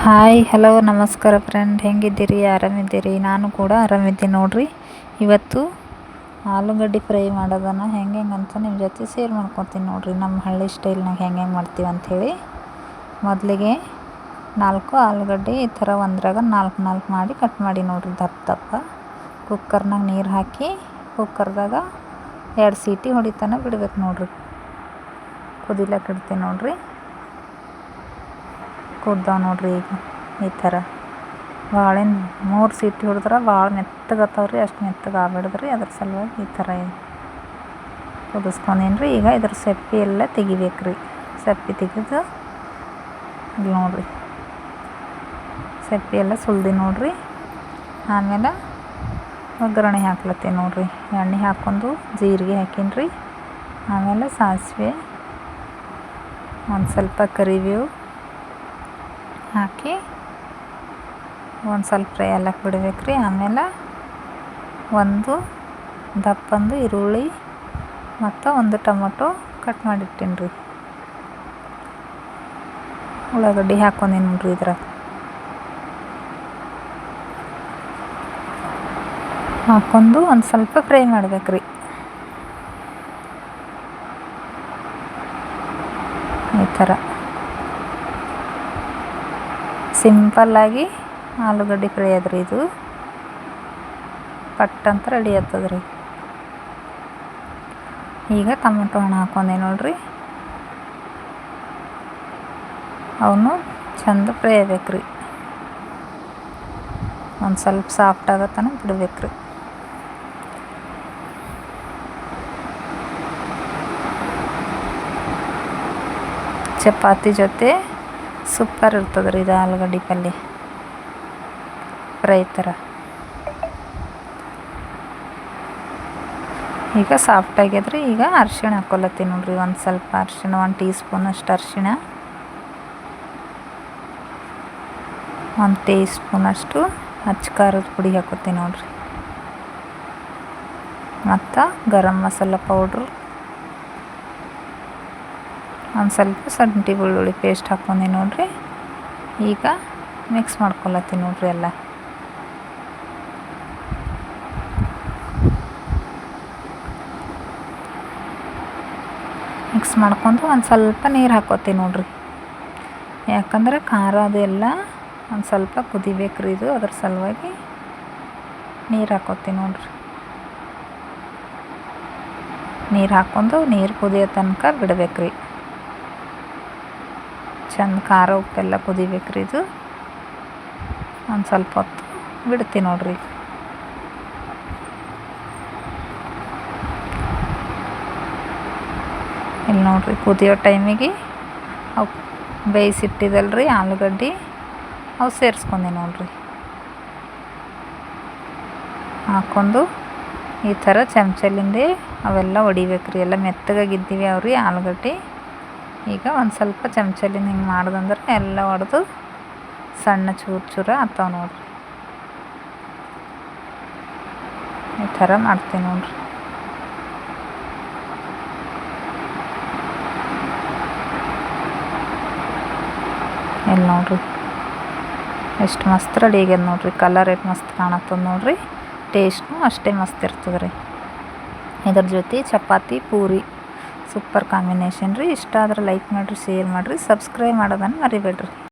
Hi hello ನಮಸ್ಕಾರ friend, ಹೆಂಗಿದ್ದೀರಿ? ಆರಾಮಿದ್ದೀರಿ? ನಾನು ಕೂಡ ಆರಾಮಿದ್ದೀನಿ ನೋಡ್ರಿ. ಇವತ್ತು ಆಲೂಗಡ್ಡೆ ಫ್ರೈ ಮಾಡೋದನ್ನು ಹೆಂಗೆ ಅಂತ ನಿಮ್ಮ ಜೊತೆ ಶೇರ್ ಮಾಡ್ಕೊತೀನಿ ನೋಡ್ರಿ. ನಮ್ಮ ಹಳ್ಳಿ ಸ್ಟೈಲ್ನಾಗ ಹೆಂಗೆ ಮಾಡ್ತೀವಿ ಅಂಥೇಳಿ. ಮೊದಲಿಗೆ 4 ಆಲೂಗಡ್ಡೆ ಈ ಥರ ಒಂದ್ರಾಗ 4 ಮಾಡಿ ಕಟ್ ಮಾಡಿ ನೋಡ್ರಿ, ದಪ್ಪ ಕುಕ್ಕರ್ನಾಗ ನೀರು ಹಾಕಿ ಕುಕ್ಕರ್ದಾಗ 2 ಸೀಟಿ ಹೊಡಿತಾನೆ ಬಿಡ್ಬೇಕು ನೋಡ್ರಿ. ಕುದಿಲಕ್ಕೆ ಇಡ್ತೀನಿ ನೋಡ್ರಿ. ಕುದ್ದಾವ ನೋಡ್ರಿ. ಈಗ ಈ ಥರ ಭಾಳೇನು 3 ಸೀಟಿ ಹೊಡೆದ್ರೆ ಭಾಳ ಮೆತ್ತಗತ್ತವ್ರಿ, ಅಷ್ಟು ಮೆತ್ತಗೆ ಆಗ್ಬಿಡ್ದ್ರಿ. ಅದ್ರ ಸಲುವಾಗಿ ಈ ಥರ ಕುದಿಸ್ಕೊಂಡೇನಿ ರೀ. ಈಗ ಇದ್ರ ಸೆಪ್ಪಿ ಎಲ್ಲ ತೆಗಿಬೇಕ್ರಿ. ಸೆಪ್ಪಿ ತೆಗೆದು ಇಲ್ಲಿ ನೋಡ್ರಿ, ಸೆಪ್ಪಿ ಎಲ್ಲ ಸುಲ್ದಿ ನೋಡ್ರಿ. ಆಮೇಲೆ ಒಗ್ಗರಣೆ ಹಾಕ್ಲತ್ತೀನಿ ನೋಡ್ರಿ. ಎಣ್ಣೆ ಹಾಕ್ಕೊಂಡು ಜೀರಿಗೆ ಹಾಕೀನಿ ರೀ. ಆಮೇಲೆ ಸಾಸಿವೆ, ಒಂದು ಸ್ವಲ್ಪ ಕರಿಬೇವು ಹಾಕಿ ಒಂದು ಸ್ವಲ್ಪ ಫ್ರೈ ಎಲ್ಲಕ್ಕೆ ಬಿಡ್ಬೇಕು ರೀ. ಆಮೇಲೆ ಒಂದು ದಪ್ಪಂದು ಈರುಳ್ಳಿ ಮತ್ತು ಒಂದು ಟೊಮೊಟೊ ಕಟ್ ಮಾಡಿಟ್ಟೀನಿ ರೀ. ಉಳ್ಳಾಗಡ್ಡಿ ಹಾಕ್ಕೊಂಡೀನಿ ನೋಡ್ರಿ. ಇದ್ರಾಗ ಹಾಕ್ಕೊಂಡು ಒಂದು ಸ್ವಲ್ಪ ಫ್ರೈ ಮಾಡ್ಬೇಕು ರೀ. ಈ ಥರ ಸಿಂಪಲ್ಲಾಗಿ ಆಲೂಗಡ್ಡೆ ಫ್ರೈ ಅದ್ರಿ. ಇದು ಪಟ್ ಅಂತ ರೆಡಿ ಆಗ್ತದ್ರಿ. ಈಗ ಟೊಮೊಟೊ ಹಣ್ಣು ಹಾಕ್ಕೊಂಡೆ ನೋಡ್ರಿ. ಅವನು ಚಂದ ಫ್ರೈ ಆಗ್ಬೇಕು ರೀ. ಒಂದು ಸ್ವಲ್ಪ ಸಾಫ್ಟ್ ಆಗತ್ತನ ಬಿಡ್ಬೇಕು ರೀ. ಚಪಾತಿ ಜೊತೆ ಸೂಪರ್ ಇರ್ತದೆ ರೀ ಇದು ಆಲೂಗಡ್ಡೆ ಪಲ್ಯ ಫ್ರೈ ಥರ. ಈಗ ಸಾಫ್ಟ್ ಆಗ್ಯದ್ರಿ. ಈಗ ಅರಿಶಿಣ ಹಾಕ್ಕೊಳತ್ತೀನಿ ನೋಡ್ರಿ. ಒಂದು ಸ್ವಲ್ಪ ಅರಿಶಿಣ, 1 ಟೀ ಸ್ಪೂನ್ ಅಷ್ಟು ಅರಿಶಿಣ, 1 ಟೀ ಸ್ಪೂನ್ ಅಷ್ಟು ಅಚ್ಚ ಖಾರದ ಪುಡಿ ಹಾಕೋತೀನಿ ನೋಡ್ರಿ. ಮತ್ತು ಗರಂ ಮಸಾಲ ಪೌಡ್ರು, ಒಂದು ಸ್ವಲ್ಪ ಶುಂಠಿ ಬೆಳ್ಳುಳ್ಳಿ ಪೇಸ್ಟ್ ಹಾಕ್ಕೊಂಡಿ ನೋಡ್ರಿ. ಈಗ ಮಿಕ್ಸ್ ಮಾಡ್ಕೊಳತ್ತೀನಿ ನೋಡ್ರಿ. ಎಲ್ಲ ಮಿಕ್ಸ್ ಮಾಡ್ಕೊಂಡು ಒಂದು ಸ್ವಲ್ಪ ನೀರು ಹಾಕ್ಕೋತೀನಿ ನೋಡ್ರಿ. ಯಾಕಂದ್ರೆ ಖಾರ ಅದೆಲ್ಲ ಒಂದು ಸ್ವಲ್ಪ ಕುದಿಬೇಕು ರೀ ಇದು. ಅದ್ರ ಸಲುವಾಗಿ ನೀರು ಹಾಕ್ಕೋತೀನಿ ನೋಡ್ರಿ. ನೀರು ಹಾಕ್ಕೊಂಡು ನೀರು ಕುದಿಯೋ ತನಕ ಬಿಡ್ಬೇಕು ರೀ. ಚಂದ ಖಾರ ಉಪ್ಪೆಲ್ಲ ಕುದಿಬೇಕು ರೀ ಇದು. ಒಂದು ಸ್ವಲ್ಪ ಹೊತ್ತು ಬಿಡ್ತೀನಿ ನೋಡ್ರಿ. ಇಲ್ಲಿ ನೋಡ್ರಿ, ಕುದಿಯೋ ಟೈಮಿಗೆ ಅವು ಬೇಯಿಸಿಟ್ಟಿದ್ದಲ್ರಿ ಆಲೂಗಡ್ಡೆ, ಅವು ಸೇರಿಸ್ಕೊಂಡೆ ನೋಡ್ರಿ. ಹಾಕ್ಕೊಂಡು ಈ ಥರ ಚಮಚಲಿಂದೆ ಅವೆಲ್ಲ ಹೊಡಿಬೇಕು ರೀ. ಎಲ್ಲ ಮೆತ್ತಗಾಗಿದ್ದೀವಿ ಅವ್ರಿ ಆಲೂಗಡ್ಡೆ. ಈಗ ಒಂದು ಸ್ವಲ್ಪ ಚಮಚಲಿಂದ ಹಿಂಗೆ ಮಾಡ್ದಂದ್ರೆ ಎಲ್ಲ ಹೊಡೆದು ಸಣ್ಣ ಚೂರು ಆಗ್ತಾವ ನೋಡ್ರಿ. ಈ ಥರ ಮಾಡ್ತೀನಿ ನೋಡ್ರಿ. ಇಲ್ಲಿ ನೋಡ್ರಿ ಎಷ್ಟು ಮಸ್ತ್ ರೆಡಿ ಆಗ್ಯದ ನೋಡ್ರಿ. ಕಲರ್ ಎಷ್ಟು ಮಸ್ತ್ ಕಾಣತ್ತದ ನೋಡ್ರಿ. ಟೇಸ್ಟ್ನು ಅಷ್ಟೇ ಮಸ್ತ್ ಇರ್ತದೆ ರೀ. ಇದ್ರ ಜೊತೆ ಚಪಾತಿ ಪೂರಿ ಸೂಪರ್ ಕಾಂಬಿನೇಷನ್ ರೀ. ಇಷ್ಟ ಆದ್ರೆ ಲೈಕ್ ಮಾಡಿರಿ, ಶೇರ್ ಮಾಡಿರಿ, ಸಬ್ಸ್ಕ್ರೈಬ್ ಮಾಡೋದನ್ನು ಮರಿಬೇಡ್ರಿ.